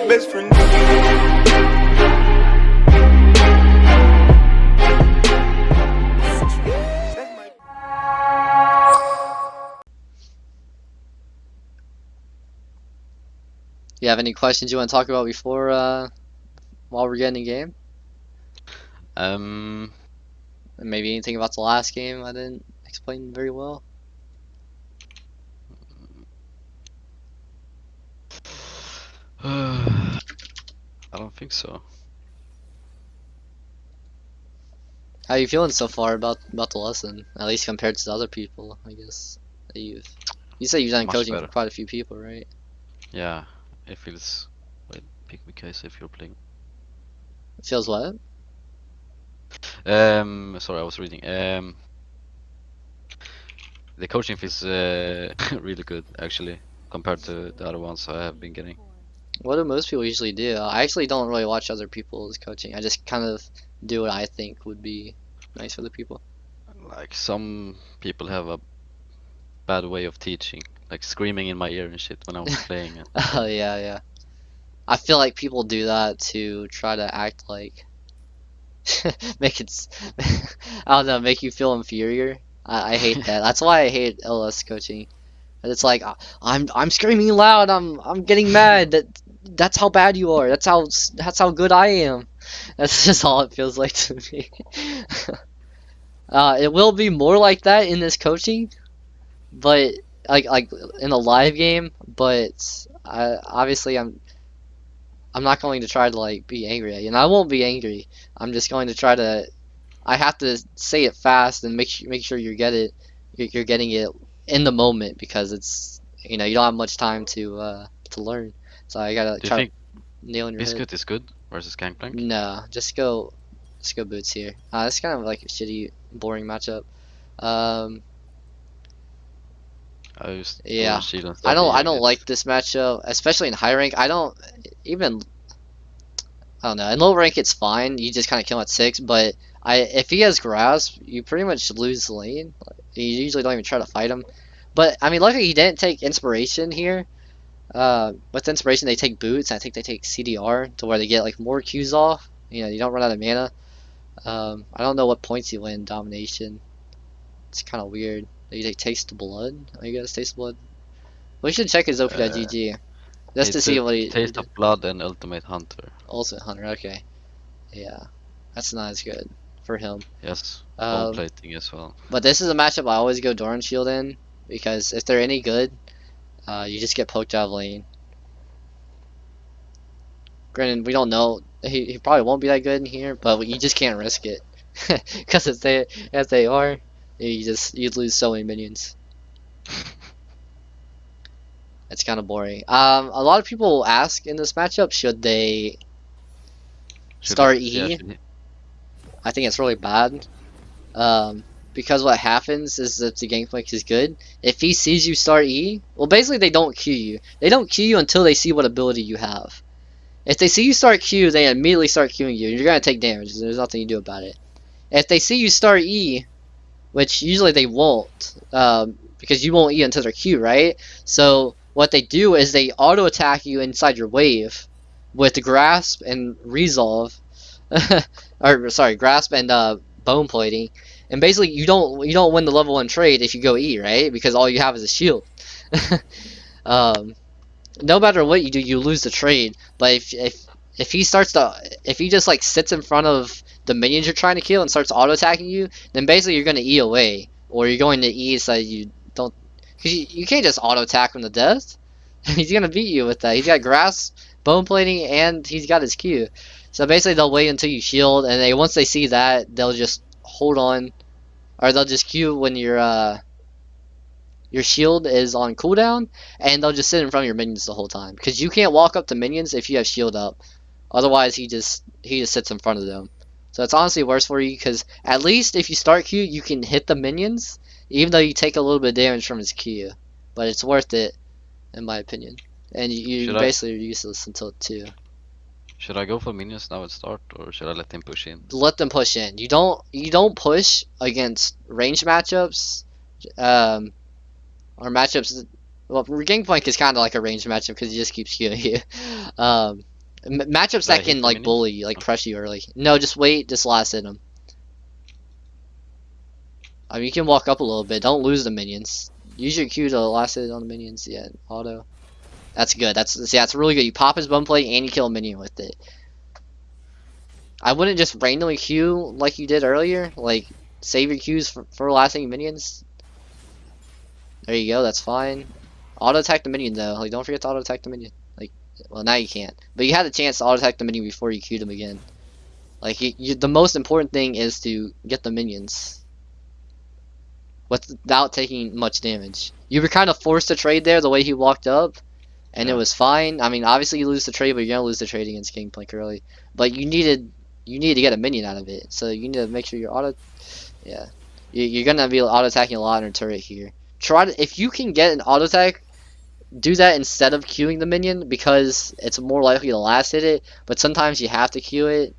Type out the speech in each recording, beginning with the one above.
best friend. You have any questions you want to talk about before while we're getting in game? Maybe anything about the last game I didn't explain very well. I don't think so. How are you feeling so far about the lesson? At least compared to the other people, I guess. That you say you've done Much coaching better. for quite a few people, right? Yeah, it feels. Wait, pick me case if you're playing. It feels what? Sorry, I was reading. The coaching feels really good actually compared to the other ones I have been getting. What do most people usually do? I actually don't really watch other people's coaching. I just kind of do what I think would be nice for the people. Like some people have a bad way of teaching, like screaming in my ear and shit when I'm playing it. Oh yeah, yeah. I feel like people do that to try to act like make it. I don't know, make you feel inferior. I hate that. That's why I hate LS coaching. And it's like I'm screaming loud. I'm getting mad. That's how bad you are. That's how good I am. That's just all it feels like to me. It will be more like that in this coaching, but like in a live game. But obviously I'm not going to try to like be angry at you, and I won't be angry. I'm just going to try to. I have to say it fast and make sure you're getting it in the moment because it's you don't have much time to learn. So I gotta Do you try to think nail in your head. Biscuit is good versus Gangplank? No, just go boots here. It's kind of like a shitty, boring matchup. Um, I used yeah, shield and I study don't and like this matchup, especially in high rank. I don't even. I don't know. In low rank, it's fine. You just kind of kill him at 6. But if he has grasp, you pretty much lose the lane. You usually don't even try to fight him. But I mean, luckily he didn't take inspiration here. With inspiration, they take boots. And I think they take CDR to where they get like more Qs off. You don't run out of mana. I don't know what points you win domination. It's kind of weird. You take taste of blood. I guess taste of blood. We should check his OP.GG just to it's see a what he Taste did. of Blood and Ultimate Hunter. Ultimate Hunter. Okay. Yeah, that's not as good for him. Yes, bone Um, plating as well. but this is a matchup I always go Doran Shield in because if they're any good, you just get poked out of lane. Granted, we don't know. He probably won't be that good in here, but you just can't risk it because if they are, you'd lose so many minions. It's kind of boring. A lot of people ask in this matchup, should they start E? Yeah, I think it's really bad. Because what happens is if the gangplank is good, if he sees you start E, well, basically they don't Q you. They don't Q you until they see what ability you have. If they see you start Q, they immediately start Qing you. You're gonna take damage. There's nothing you do about it. If they see you start E, which usually they won't, because you won't E until they're Q, right? So what they do is they auto attack you inside your wave with grasp and resolve, or sorry, grasp and bone plating, and basically you don't win the level 1 trade if you go E, right? Because all you have is a shield. No matter what you do, you lose the trade. But if he just like sits in front of the minions you're trying to kill and starts auto attacking you, then basically you're gonna E away, or you're going to E so you don't, because you can't just auto attack him to death. He's gonna beat you with that. He's got grasp, bone plating, and he's got his Q. So basically they'll wait until you shield, and once they see that, they'll just hold on, or they'll just Q when your shield is on cooldown, and they'll just sit in front of your minions the whole time, because you can't walk up to minions if you have shield up. Otherwise he just sits in front of them. So it's honestly worse for you, because at least if you start Q, you can hit the minions, even though you take a little bit of damage from his Q. But it's worth it, in my opinion. And you basically are useless until 2. Should I go for minions now at start, or should I let him push in? Let them push in. You don't push against range matchups, or matchups. Well, Gangplank is kind of like a range matchup because he just keeps queuing you. Matchups Should I that hit can the like minion? bully, like Oh, pressure you early. No, just wait, just last hit them. I mean, you can walk up a little bit. Don't lose the minions. Use your Q to last hit on the minions. Yeah, auto. That's good. That's really good. You pop his bum plate and you kill a minion with it. I wouldn't just randomly Q like you did earlier. Like save your Qs for lasting minions. There you go. That's fine. Auto attack the minion though. Like don't forget to auto attack the minion. Like well now you can't. But you had a chance to auto attack the minion before you Q'd him again. Like the most important thing is to get the minions without taking much damage. You were kind of forced to trade there the way he walked up, and it yeah. was fine. I mean, obviously you lose the trade, but you're gonna lose the trade against Gangplank early. But you needed to get a minion out of it, so you need to make sure you're auto. Yeah, you're gonna be auto attacking a lot on your turret here. Try to if you can get an auto attack, do that instead of queuing the minion because it's more likely to last hit it. But sometimes you have to queue it.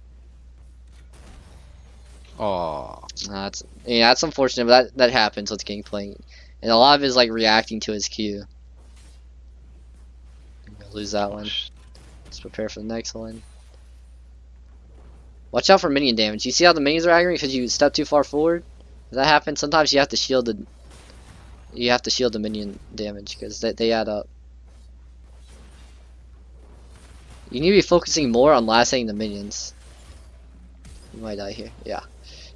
Oh, That's yeah, that's unfortunate, but that happens with Gangplank, and a lot of it is like reacting to his Q. Lose that oh one. sh Let's prepare for the next one. Watch out for minion damage. You see how the minions are aggroing because you step too far forward? Does that happen? Sometimes you have to shield the minion damage because they add up. You need to be focusing more on last hitting the minions. You might die here. Yeah.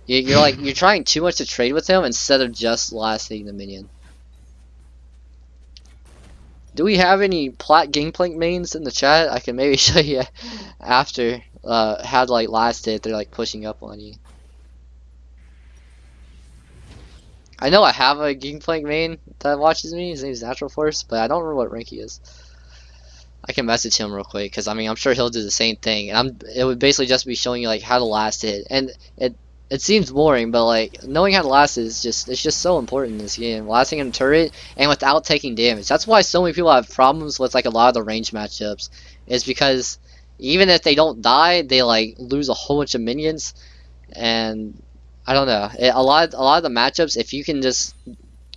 You're trying too much to trade with him instead of just last hitting the minion. Do we have any plat Gangplank mains in the chat? I can maybe show you after how to like last hit. They're like pushing up on you. I know I have a Gangplank main that watches me. His name is Natural Force, but I don't remember what rank he is. I can message him real quick because I mean I'm sure he'll do the same thing, and it would basically just be showing you like how to last hit, and it seems boring, but like knowing how to last is just it's just so important in this game. Lasting in a turret and without taking damage. That's why so many people have problems with like a lot of the range matchups, is because even if they don't die, they like lose a whole bunch of minions, and I don't know. A lot of the matchups, if you can just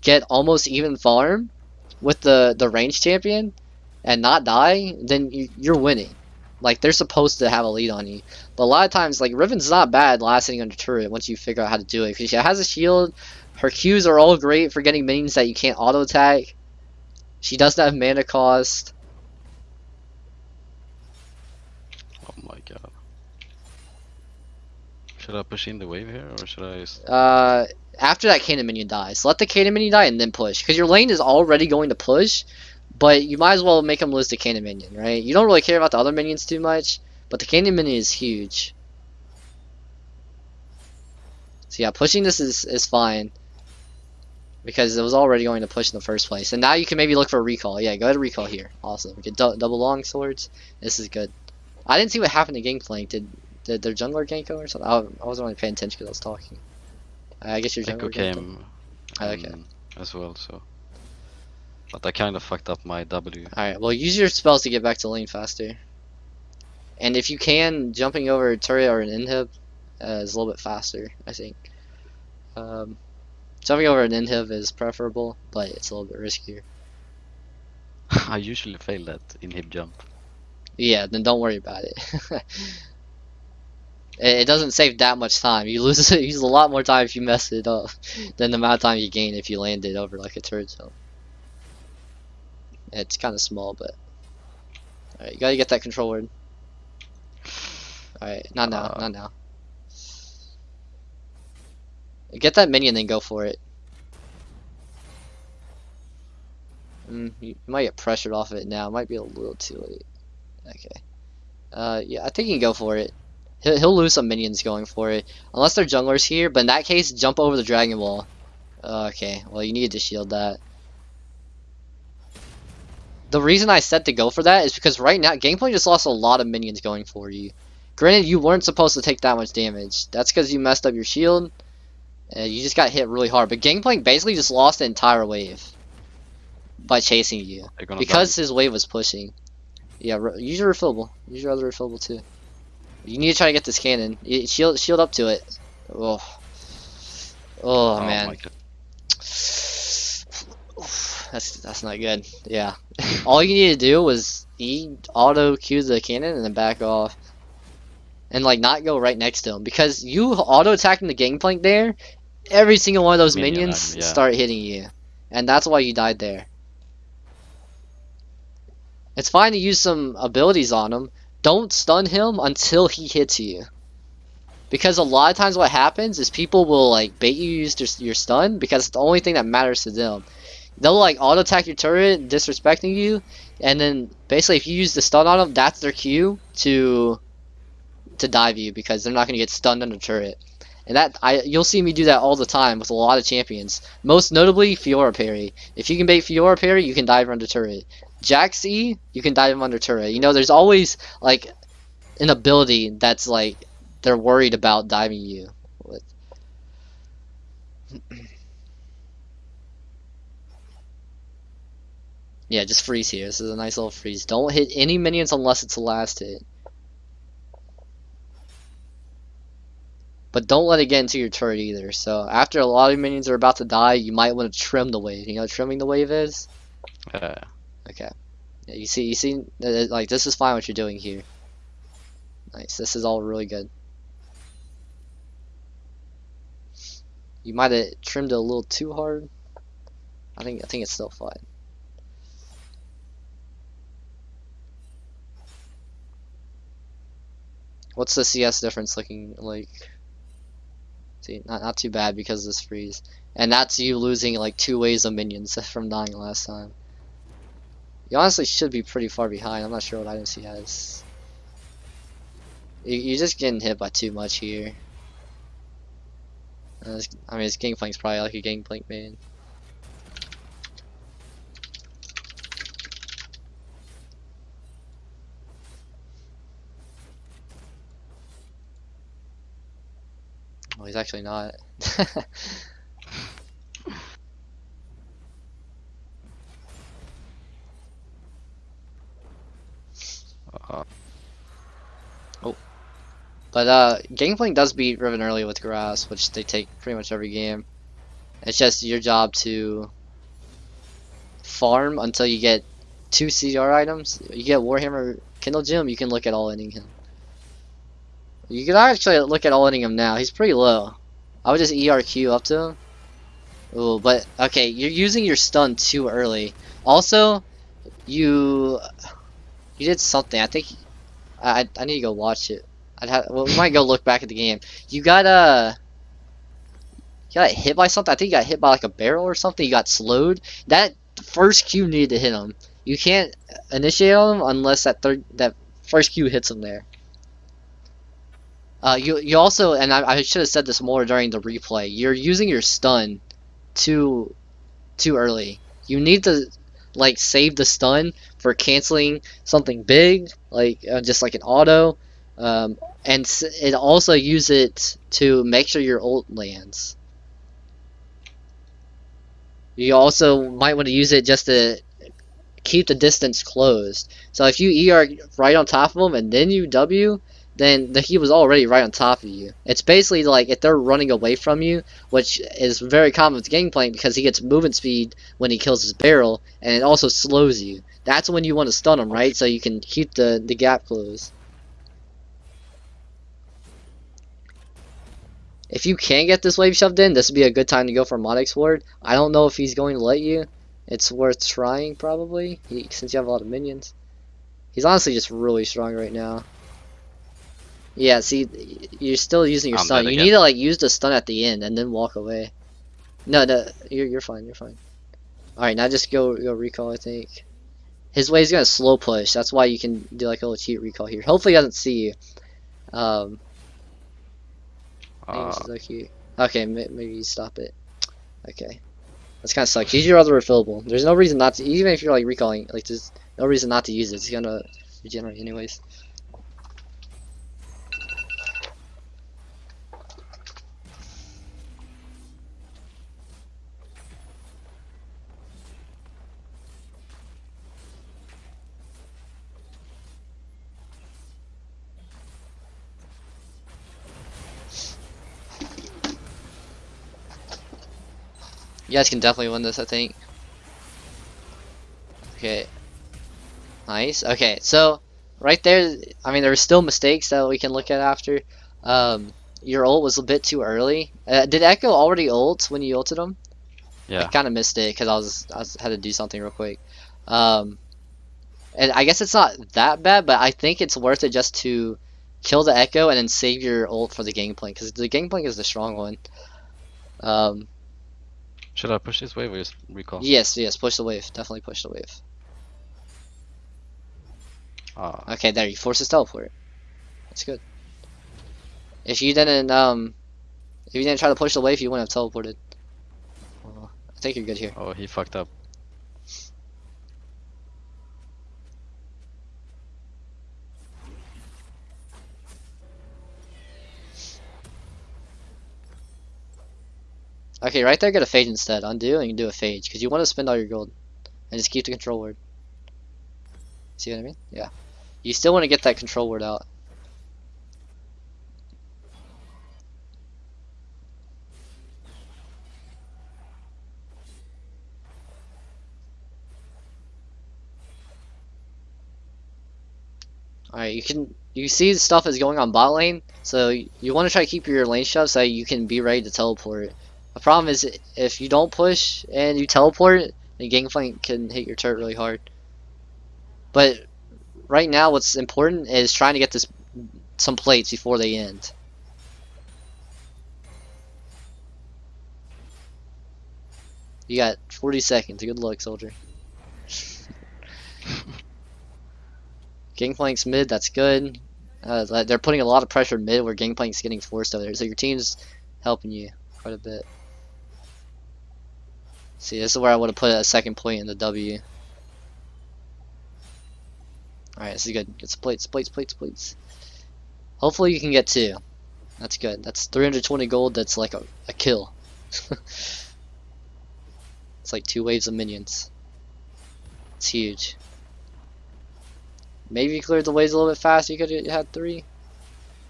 get almost even farm with the range champion and not die, then you're winning. Like they're supposed to have a lead on you. But a lot of times, like Riven's not bad lasting under turret once you figure out how to do it because she has a shield. Her Qs are all great for getting minions that you can't auto attack. She doesn't have mana cost. oh my god. Should I push in the wave here or should I just After that cannon minion dies, let the cannon minion die and then push because your lane is already going to push. But you might as well make him lose the cannon minion, right? You don't really care about the other minions too much, but the cannon minion is huge. So yeah, pushing this is fine because it was already going to push in the first place. And now you can maybe look for a recall. Yeah, go ahead and recall here. Awesome. Get double long swords. This is good. I didn't see what happened to Gangplank. Did their jungler gank or something? I wasn't really paying attention because I was talking. I guess your Echo jungler ganked him. came Okay. as well, so. But I kind of fucked up my W. Alright, well use your spells to get back to lane faster. And if you can, jumping over a turret or an inhib is a little bit faster, I think. Jumping over an inhib is preferable, but it's a little bit riskier. I usually fail that in hip jump. Yeah, then don't worry about it. It doesn't save that much time. You lose you use a lot more time if you mess it up than the amount of time you gain if you land it over like a turret zone. It's kind of small, but alright, you gotta get that control word. Alright, not now, not now. Get that minion, then go for it. You might get pressured off of it now. It might be a little too late. Okay. Yeah, I think you can go for it. He'll lose some minions going for it. Unless they're junglers here, but in that case, jump over the Dragon Ball. Okay, well you need to shield that. The reason I said to go for that is because right now, Gangplank just lost a lot of minions going for you. Granted, you weren't supposed to take that much damage. That's because you messed up your shield. You just got hit really hard. But Gangplank basically just lost the entire wave by chasing you. Because his wave was pushing. Yeah, use your refillable. Use your other refillable too. You need to try to get this cannon. Shield up to it. Oh, oh man. My god. That's not good. Yeah. All you need to do was auto Q the cannon and then back off. And like not go right next to him. Because you auto attacking the gangplank there, every single one of those Minion minions item, yeah. start hitting you. And that's why you died there. It's fine to use some abilities on him. Don't stun him until he hits you. Because a lot of times what happens is people will like bait you use your stun because it's the only thing that matters to them. They'll like auto attack your turret, disrespecting you, and then basically if you use the stun on them, that's their cue to dive you because they're not gonna get stunned on the turret. And you'll see me do that all the time with a lot of champions. Most notably Fiora parry. If you can bait Fiora parry, you can dive under turret. Jax E, you can dive him under turret. You know, there's always like an ability that's like they're worried about diving you with. Yeah, just freeze here. This is a nice little freeze. Don't hit any minions unless it's the last hit. But don't let it get into your turret either. So after a lot of minions are about to die, you might want to trim the wave. You know what trimming the wave is? Okay. Yeah, you see, like this is fine what you're doing here. Nice. This is all really good. You might have trimmed it a little too hard. I think it's still fine. What's the CS difference looking like? See, not too bad because of this freeze. And that's you losing like 2 waves of minions from dying last time. You honestly should be pretty far behind. I'm not sure what items he has. You're just getting hit by too much here. I mean, his gangplank's probably like a gangplank man. Oh, he's actually not. Oh. But Gangplank does beat Riven early with grass, which they take pretty much every game. It's just your job to farm until you get 2 CR items. You get Warhammer Kindle Gem, you can look at all-ending him. You can actually look at all-ending him now. He's pretty low. I would just ERQ up to him. Ooh, but okay, you're using your stun too early. Also, you did something. I think I need to go watch it. Well, we might go look back at the game. You got hit by something. I think you got hit by like a barrel or something. You got slowed. That first Q needed to hit him. You can't initiate him unless that first Q hits him there. You also, and I should have said this more during the replay. You're using your stun too early. You need to like save the stun for canceling something big, like just like an auto, and it also use it to make sure your ult lands. You also might want to use it just to keep the distance closed. So if you ER right on top of them and then you W, then he was already right on top of you. It's basically like if they're running away from you, which is very common with Gangplank because he gets movement speed when he kills his barrel, and it also slows you. That's when you want to stun him, right? So you can keep the gap closed. If you can get this wave shoved in, this would be a good time to go for modx ward. I don't know if he's going to let you. It's worth trying, probably, since you have a lot of minions. He's honestly just really strong right now. Yeah, see, you're still using your stun. You need to like use the stun at the end and then walk away. No, you're fine. You're fine. All right, now just go recall. I think his wave's gonna slow push. That's why you can do like a little cheat recall here. Hopefully, he doesn't see you. Okay, maybe you stop it. Okay, that's kind of sucks. Use your other refillable. There's no reason not to, even if you're like recalling. Like, there's no reason not to use it. It's gonna regenerate anyways. You guys can definitely win this, I think. Okay. Nice. Okay, so right there, I mean, there were still mistakes that we can look at after. Your ult was a bit too early. Did Echo already ult when you ulted him? I Yeah. kind of missed it because I had to do something real quick. Um, and I guess it's not that bad, but I think it's worth it just to kill the Echo and then save your ult for the Gangplank because the Gangplank is the strong one. Um, Should I push this wave or just recall? yes, yes, push the wave. Definitely push the wave. Ah. Okay, there, you force his teleport. That's good. If you didn't if you didn't try to push the wave, you wouldn't have teleported. I think you're good here. Oh, he fucked up. Okay, right there, get a Phage instead. Undo and you do a Phage because you want to spend all your gold and just keep the control word. See what I mean? Yeah. You still want to get that control word out. Alright, you see the stuff is going on bot lane, so you want to try to keep your lane shut so you can be ready to teleport. The problem is if you don't push and you teleport, the Gangplank can hit your turret really hard. But right now what's important is trying to get some plates before they end. You got 40 seconds. Good luck, soldier. Gangplank's mid, that's good. They're putting a lot of pressure mid where Gangplank's getting forced over there, so your team's helping you quite a bit. See, this is where I would have put a second point in the W. Alright, this is good. Get some plates, plates, plates, plates. Hopefully you can get 2. That's good. That's 320 gold, that's like a kill. It's like 2 waves of minions. It's huge. Maybe you cleared the waves a little bit faster, you could have had 3.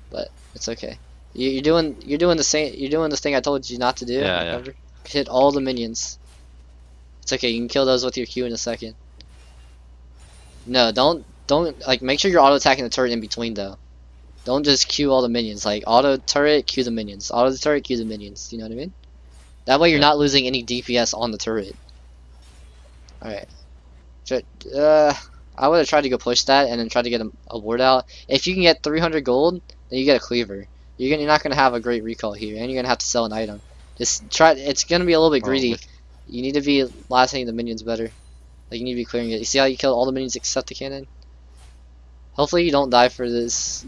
But it's okay. You're doing the same. You're doing this thing I told you not to do. Yeah, yeah. Remember? Hit all the minions. It's okay. You can kill those with your Q in a second. No, don't like make sure you're auto attacking the turret in between though. Don't just Q all the minions. Like auto turret, Q the minions. Auto the turret, Q the minions. You know what I mean? That way you're Yeah. not losing any DPS on the turret. All right. I would have tried to go push that and then try to get a ward out. If you can get 300 gold, then you get a cleaver. You're not gonna have a great recall here, and you're gonna have to sell an item. Just try. It's gonna be a little bit greedy. You need to be last hitting the minions better. Like you need to be clearing it. You see how you killed all the minions except the cannon? Hopefully you don't die for this.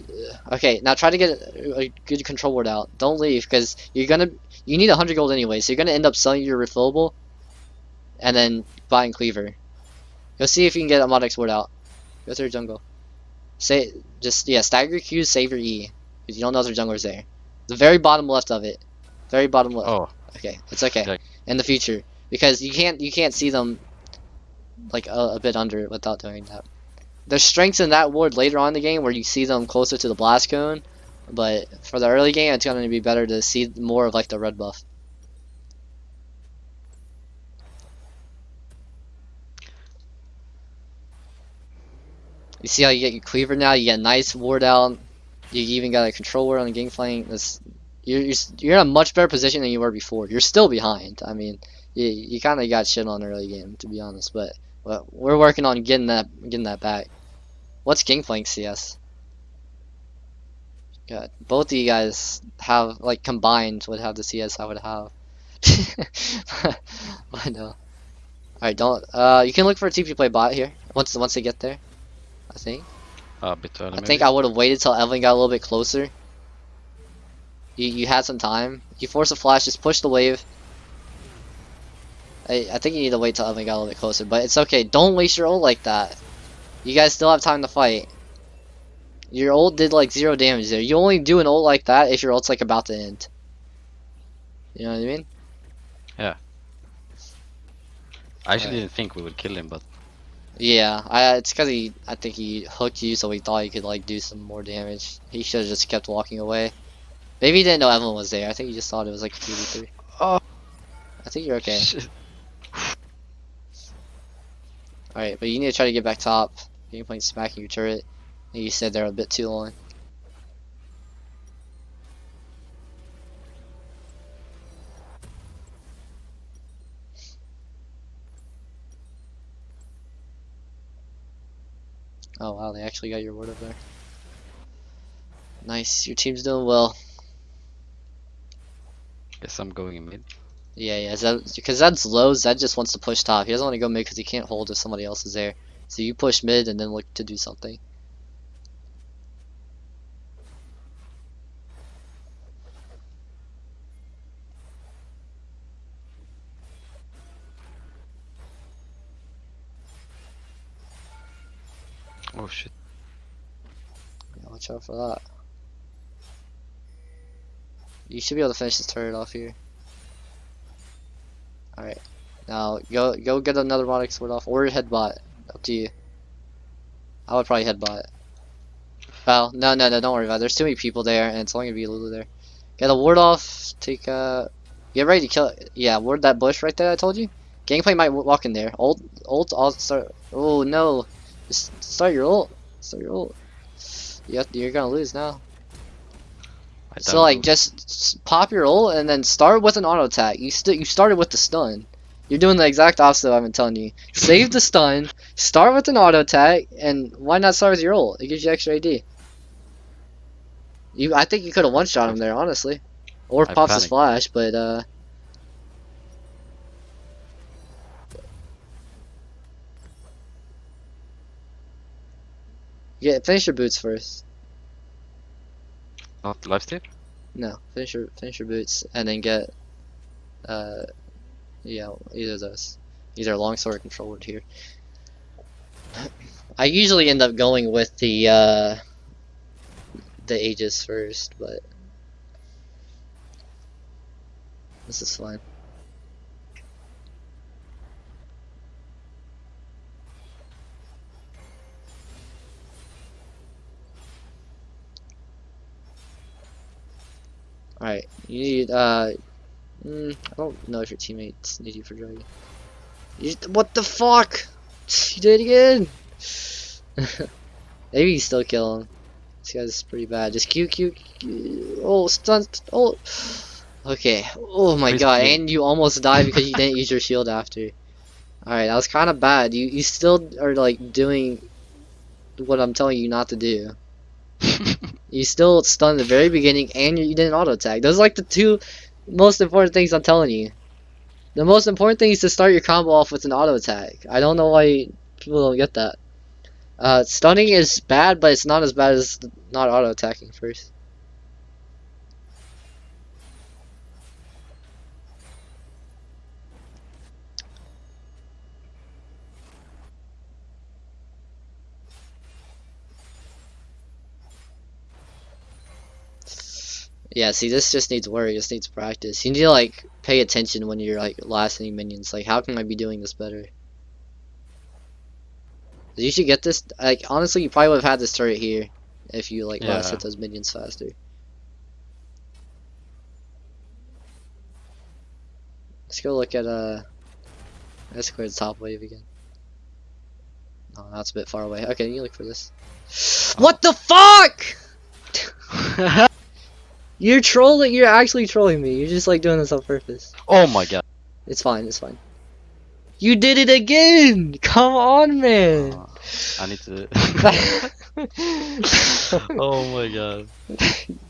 Okay, now try to get a good control ward out. Don't leave because you need 100 gold anyway, so you're gonna end up selling your refillable, and then buying cleaver. Go see if you can get a modx ward out. Go through jungle. Stagger Q, save your E. Because you don't know if their jungler's there. The very bottom left of it. Very bottom left. Oh. Okay, it's okay. Yeah. In the future. Because you can't see them like a bit under it without doing that. There's strengths in that ward later on in the game where you see them closer to the blast cone. But for the early game it's gonna be better to see more of like the red buff. You see how you get your cleaver now? You get a nice ward out. You even got a control ward on the Gangplank. You're in a much better position than you were before. You're still behind. I mean, you kind of got shit on early game, to be honest. But we're working on getting that back. What's Gangplank CS? God, both of you guys have like combined would have the CS I would have. I know. Alright, don't. You can look for a TP play bot here once they get there. I think. A bit early, I maybe. think I would have waited till Evelyn got a little bit closer. You had some time. You force a flash, just push the wave. I think you need to wait till Evelyn got a little bit closer, but it's okay. Don't waste your ult like that. You guys still have time to fight. Your ult did like 0 damage there. You only do an ult like that if your ult's like about to end. You know what I mean? Yeah. I actually Right. didn't think we would kill him, but Yeah, it's because I think he hooked you so he thought he could like do some more damage. He should have just kept walking away. Maybe he didn't know Evelyn was there. I think he just thought it was like a 2v3. oh, I think you're okay. shit. Alright, but you need to try to get back top. Gangplank smacking your turret. And you stayed there a bit too long. Oh wow, they actually got your ward up there. Nice, your team's doing well. Guess I'm going in mid. Yeah, because Zed's low, Zed just wants to push top. He doesn't want to go mid because he can't hold if somebody else is there. So you push mid and then look to do something. Oh shit. Yeah, watch out for that. You should be able to finish this turret off here. Alright. Now go get another modx sword off or headbot. Up to you. I would probably headbot. Well, no, don't worry about it. There's too many people there and it's only gonna be Lulu there. Get a ward off, take get ready to kill it. Yeah, ward that bush right there I told you. Gangplank might walk in there. Ult, I'll start. Oh no. Just start your ult. Start your ult. You're gonna lose now. So like just pop your ult and then start with an auto attack. You started with the stun. You're doing the exact opposite of what I've been telling you. Save the stun, start with an auto attack, and why not start with your ult? It gives you extra AD. I think you could have one shot him there, honestly, or pops his flash, but yeah, finish your boots first. Not lifesteal? No, finish your boots and then get yeah, either of those, either longsword or control word here. I usually end up going with the Aegis first, but this is fine. Alright, you need I don't know if your teammates need you for dragon. What the fuck? You did it again. Maybe you still kill him. This guy's pretty bad. Just Q. Oh, stunt. Oh. Okay. Oh my god. And you almost died because you didn't use your shield after. Alright, that was kind of bad. You still are like doing what I'm telling you not to do. You still stunned at the very beginning and you didn't auto attack. Those are like the two most important things I'm telling you. The most important thing is to start your combo off with an auto attack. I don't know why people don't get that. Stunning is bad, but it's not as bad as not auto attacking first. Yeah, see, this just needs work. It just needs practice. You need to like pay attention when you're like lasting minions. Like, how can I be doing this better? You should get this. Like, honestly, you probably would have had this turret here if you like last hit those minions faster. Let's go look at let's clear the top wave again. Oh, that's a bit far away. Okay, you look for this. What the fuck? You're trolling. You're actually trolling me. You're just like doing this on purpose. Oh my god. It's fine. It's fine. You did it again. Come on, man. I need to. Oh my god.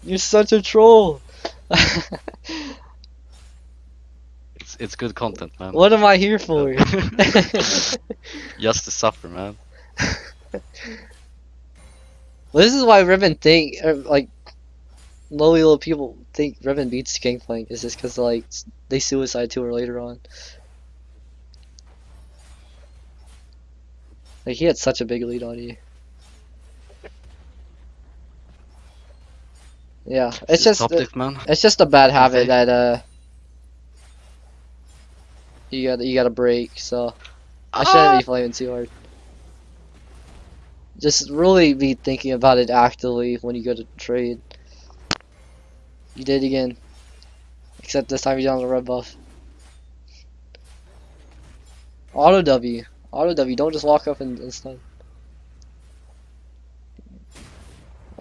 You're such a troll. It's good content, man. What am I here for? Just to suffer, man. Well, this is why Riven think, like, lowly little people think Riven beats Gangplank. Is just because like they suicide to her later on. Like, he had such a big lead on you. Yeah, it's just it's just a bad habit that you gotta break. So I shouldn't be flaming too hard. Just really be thinking about it actively when you go to trade. You did it again, except this time you're on the red buff. Auto W. Don't just walk up and stun.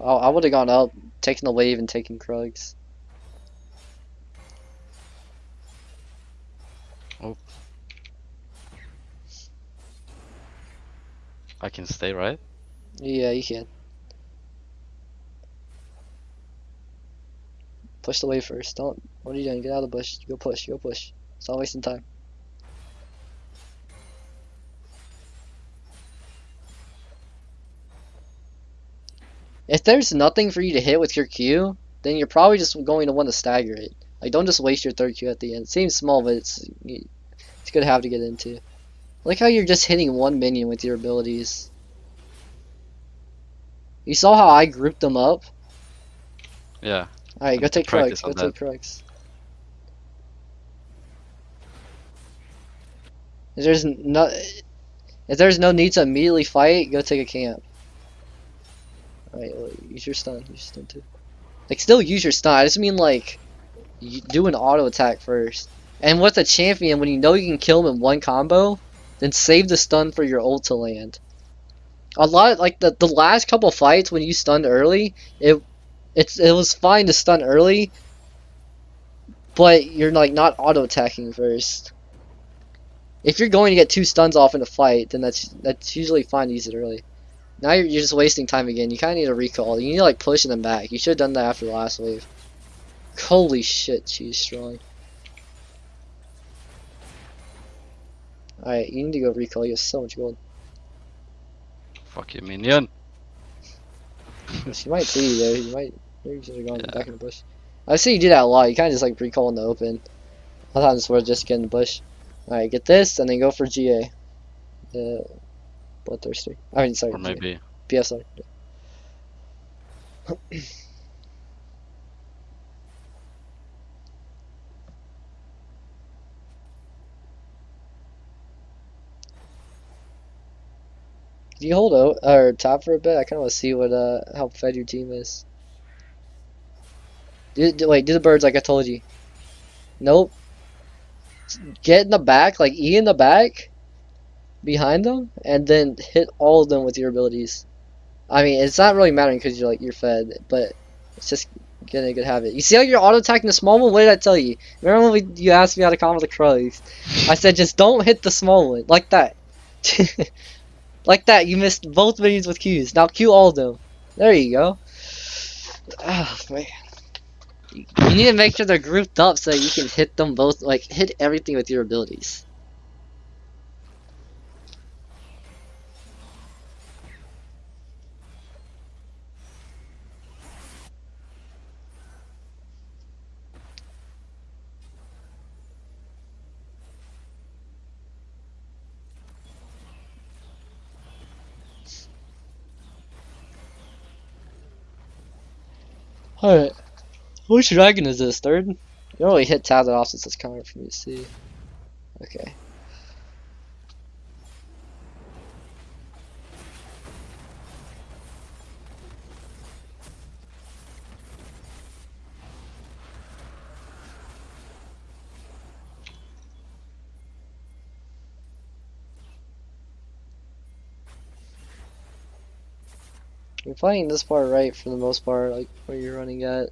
I would have gone up, taking the wave and taking Krugs. Oh. I can stay, right? Yeah, you can. Push the wave first. Don't. What are you doing? Get out of the bush. Go push. Go push. Stop wasting time. If there's nothing for you to hit with your Q, then you're probably just going to want to stagger it. Like, don't just waste your third Q at the end. It seems small, but it's good to have to get into. I like how you're just hitting one minion with your abilities. You saw how I grouped them up? Yeah. Alright, I go need to take Krugs. practice Go on that. take Krugs. If there's no, if there's no need to immediately fight, go take a camp. Alright, well, use your stun. Use your stun too. Like, still use your stun. I just mean, like, you do an auto attack first. And with a champion, when you know you can kill him in one combo, then save the stun for your ult to land. A lot, like, the last couple fights when you stunned early, it was fine to stun early, but you're, like, not auto attacking first. If you're going to get 2 stuns off in a fight, then that's usually fine to use it early. Now you're just wasting time again. You kind of need a recall. You need to, like, push them back. You should have done that after the last wave. Holy shit, she's strong. Alright, you need to go recall. You have so much gold. Fuck you, minion. She might see you there. You might. Maybe you should have gone Yeah. back in the bush. I see you do that a lot. You kind of just like recall in the open. Sometimes it's worth just getting the bush. Alright, get this and then go for GA. Bloodthirster. I mean, sorry. Or maybe. BS, sorry. Can you hold out or top for a bit? I kind of want to see what how fed your team is. Wait, do the birds like I told you. Nope. Get in the back, like E in the back, behind them, and then hit all of them with your abilities. I mean, it's not really mattering because you're fed, but it's just getting a good habit. You see how you're auto attacking the small one? What did I tell you? Remember when you asked me how to combo the crows? I said just don't hit the small one like that. Like that. You missed both minions with Qs. Now Q all of them. There you go. Oh man. You need to make sure they're grouped up so you can hit them both, like hit everything with your abilities. Alright. Which dragon is this? Third? You don't really hit tab that off since it's common for me to see. Okay. You're playing this part right for the most part, like where you're running at.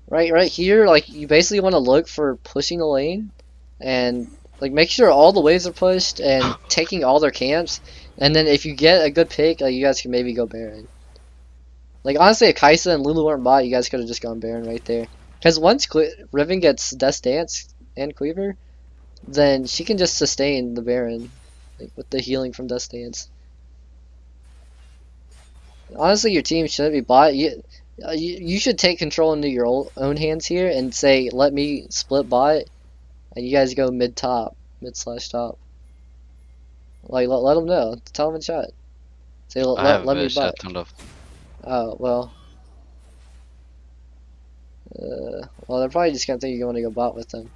Right here, like you basically want to look for pushing the lane and like make sure all the waves are pushed and taking all their camps. And then if you get a good pick, like you guys can maybe go Baron. Like honestly, if Kaisa and Lulu weren't bot, you guys could have just gone Baron right there. Because once Riven gets Death Dance and Cleaver, then she can just sustain the Baron, like with the healing from Death Dance. Honestly, your team shouldn't be bot. You should take control into your own hands here and say, let me split bot, and you guys go mid top, mid slash top. Like let them know. Tell them in chat. Say I have let me chat bot. turned off. Oh well. Well, they're probably just gonna think you're going to go bot with them.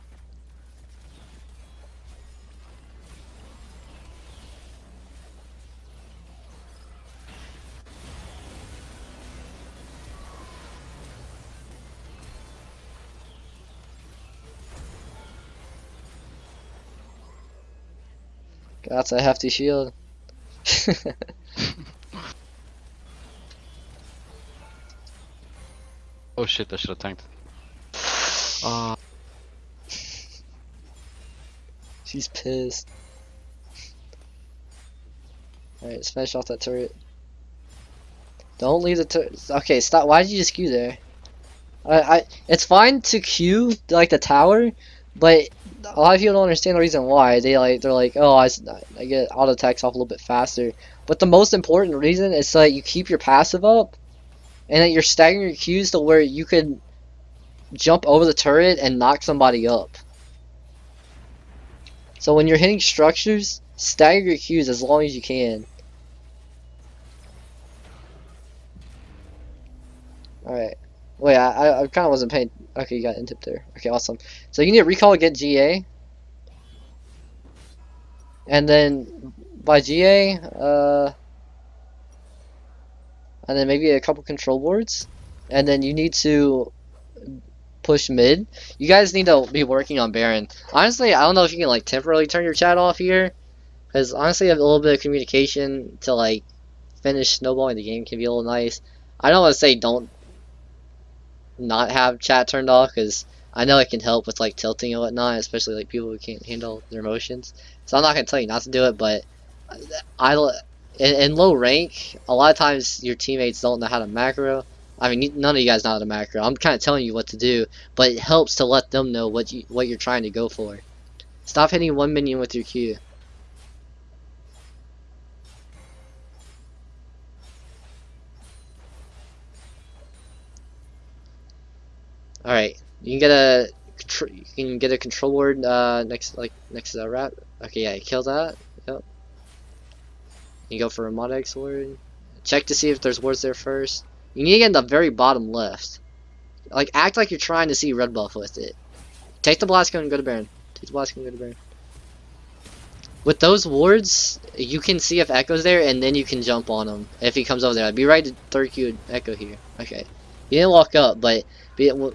That's a hefty shield. Oh shit, I should have tanked. Ah, She's pissed. Alright, let's finish off that turret. Don't leave the turret. Okay, stop. Why did you just queue there? It's fine to queue like the tower, but a lot of people don't understand the reason why. They're like, oh, I get auto attacks off a little bit faster. But the most important reason is so that you keep your passive up, and that you're staggering your queues to where you could jump over the turret and knock somebody up. So when you're hitting structures, stagger your queues as long as you can. Alright. Wait, I kind of wasn't paying. Okay, you got intip there. Okay, awesome. So you need to recall get GA. And then by GA, and then maybe a couple control boards. And then you need to push mid. You guys need to be working on Baron. Honestly, I don't know if you can like temporarily turn your chat off here. Because honestly, a little bit of communication to like finish snowballing the game can be a little nice. I don't want to say don't not have chat turned off, because I know it can help with like tilting and whatnot, especially like people who can't handle their emotions. So I'm not gonna tell you not to do it, but I in low rank, a lot of times your teammates don't know how to macro. I mean, none of you guys know how to macro. I'm kind of telling you what to do, but it helps to let them know what you're trying to go for. Stop hitting one minion with your Q. All right, you can get a control ward next to that rat. Okay, yeah, kill that. Yep. You go for a modx ward. Check to see if there's wards there first. You need to get in the very bottom left. Like, act like you're trying to see red buff with it. Take the blast gun and go to Baron. Take the blast gun and go to Baron. With those wards, you can see if Echo's there, and then you can jump on him if he comes over there. I'd be right to third Q Echo here. Okay. He didn't walk up, but the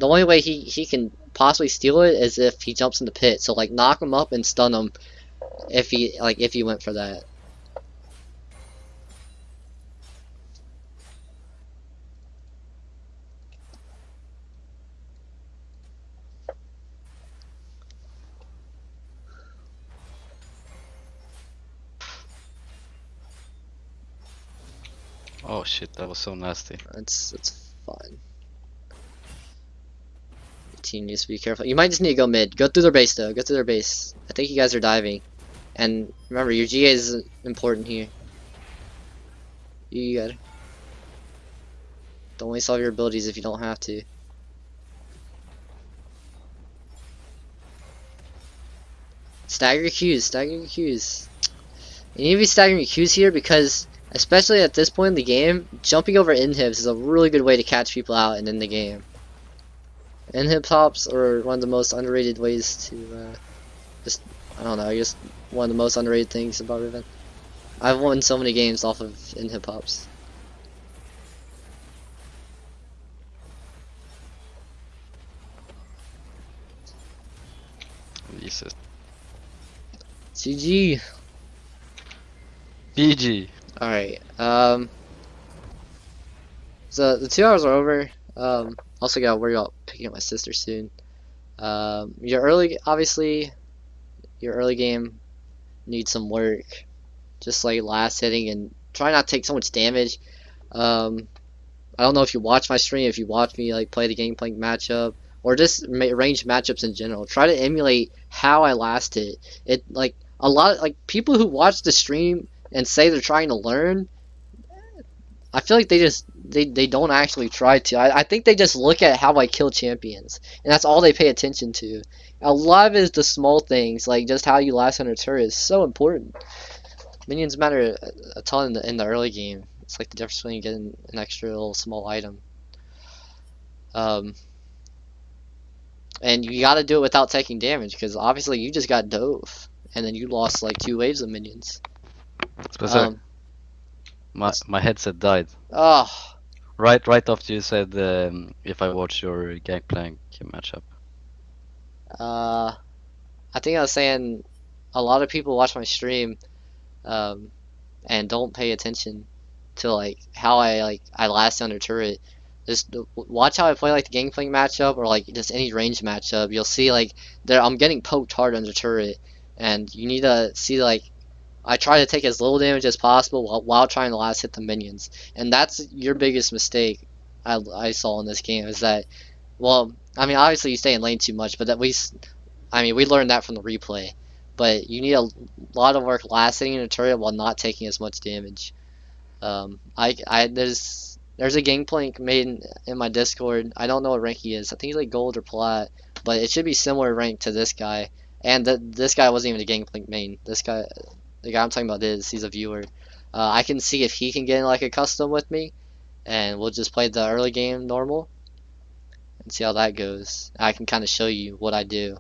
only way he can possibly steal it is if he jumps in the pit. So like knock him up and stun him if he went for that. oh shit, that was so nasty. It's fine. The team needs to be careful. You might just need to go mid. Go through their base though. Go through their base. I think you guys are diving. And remember, your GA is important here. You gotta. Don't waste all your abilities if you don't have to. Stagger your Qs. Stagger your Qs. You need to be staggering your Qs here because, especially at this point in the game, jumping over inhibs is a really good way to catch people out and end the game. Inhib tops are one of the most underrated ways to I don't know, just one of the most underrated things about Riven. I've won so many games off of inhib pops. Jesus. GG. BG. Alright, so the 2 hours are over. Also gotta worry about picking up my sister soon. Obviously, your early game needs some work. Just like last hitting, and try not to take so much damage. I don't know if you watch my stream, if you watch me like play the Gangplank matchup, or just range matchups in general. Try to emulate how I last hit. It like a lot like people who watch the stream and say they're trying to learn. I feel like they don't actually try to. I think they just look at how I kill champions, and that's all they pay attention to. A lot of it is the small things, like just how you last on a turret is so important. Minions matter a ton in the early game. It's like the difference between getting an extra little small item. And you gotta do it without taking damage, because obviously you just got dove, and then you lost like 2 waves of minions. Specific. My headset died. Oh, Right after you said if I watch your Gangplank matchup. I think I was saying a lot of people watch my stream, and don't pay attention to like how I last under turret. Just watch how I play like the Gangplank matchup or like just any range matchup. You'll see like there I'm getting poked hard under turret, and you need to see like I try to take as little damage as possible while trying to last hit the minions, and that's your biggest mistake I saw in this game is that well I mean obviously you stay in lane too much, but that we learned that from the replay, but you need a lot of work lasting in a turret while not taking as much damage. There's a Gangplank made in my Discord. I don't know what rank he is. I think he's like gold or plat, but it should be similar rank to this guy. And this guy wasn't even a Gangplank main. This guy, the guy I'm talking about, he's a viewer. I can see if he can get in like a custom with me, and we'll just play the early game normal and see how that goes. I can kind of show you what I do.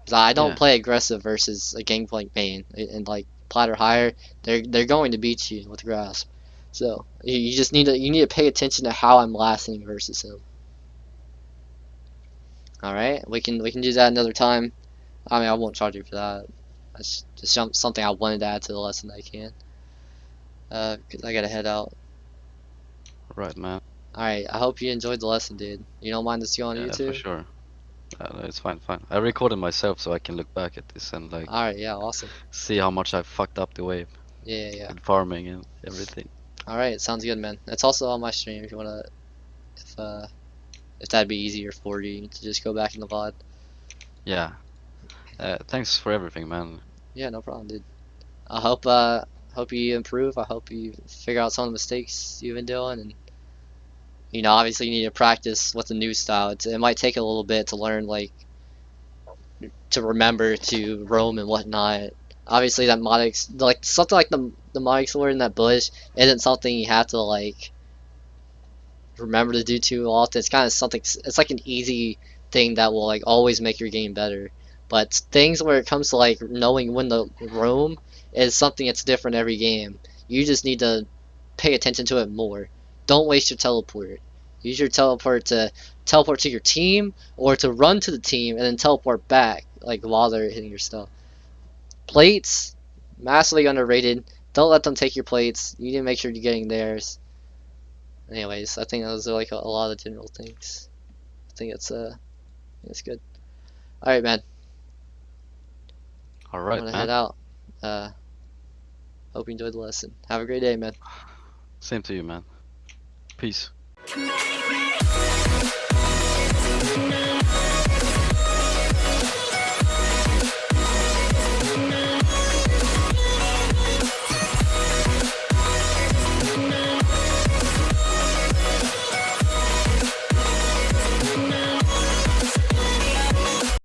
'Cause I don't Yeah. play aggressive versus a Gangplank main, and like plat or higher, they're going to beat you with grasp. So you just need to pay attention to how I'm lasting versus him. All right, we can do that another time. I mean, I won't charge you for that. That's just something I wanted to add to the lesson that I can. 'Cause I gotta head out. Right, man. All right, I hope you enjoyed the lesson, dude. You don't mind this going on Yeah, for YouTube? sure. No, it's fine, fine. I recorded myself so I can look back at this and like All right, yeah, awesome. see how much I fucked up the wave Yeah, yeah, yeah. with farming and everything. All right, sounds good, man. It's also on my stream if you wanna, if uh, if that'd be easier for you to just go back in the VOD. Yeah. Thanks for everything, man. Yeah, no problem, dude. I hope you improve. I hope you figure out some of the mistakes you've been doing, and obviously you need to practice with the new style. It might take a little bit to learn, like to remember to roam and whatnot. Obviously that modx, like something like the modx word in that bush, isn't something you have to like remember to do too often. It's kind of something. It's like an easy thing that will like always make your game better. But things where it comes to like knowing when to roam is something that's different every game. You just need to pay attention to it more. Don't waste your teleport. Use your teleport to your team or to run to the team and then teleport back like while they're hitting your stuff. Plates, massively underrated. Don't let them take your plates. You need to make sure you're getting theirs. Anyways, I think those are like a lot of general things. I think it's good. All right, man. All I'm right, gonna head man. out. Uh, hope you enjoyed the lesson. Have a great day, man. Same to you, man. Peace.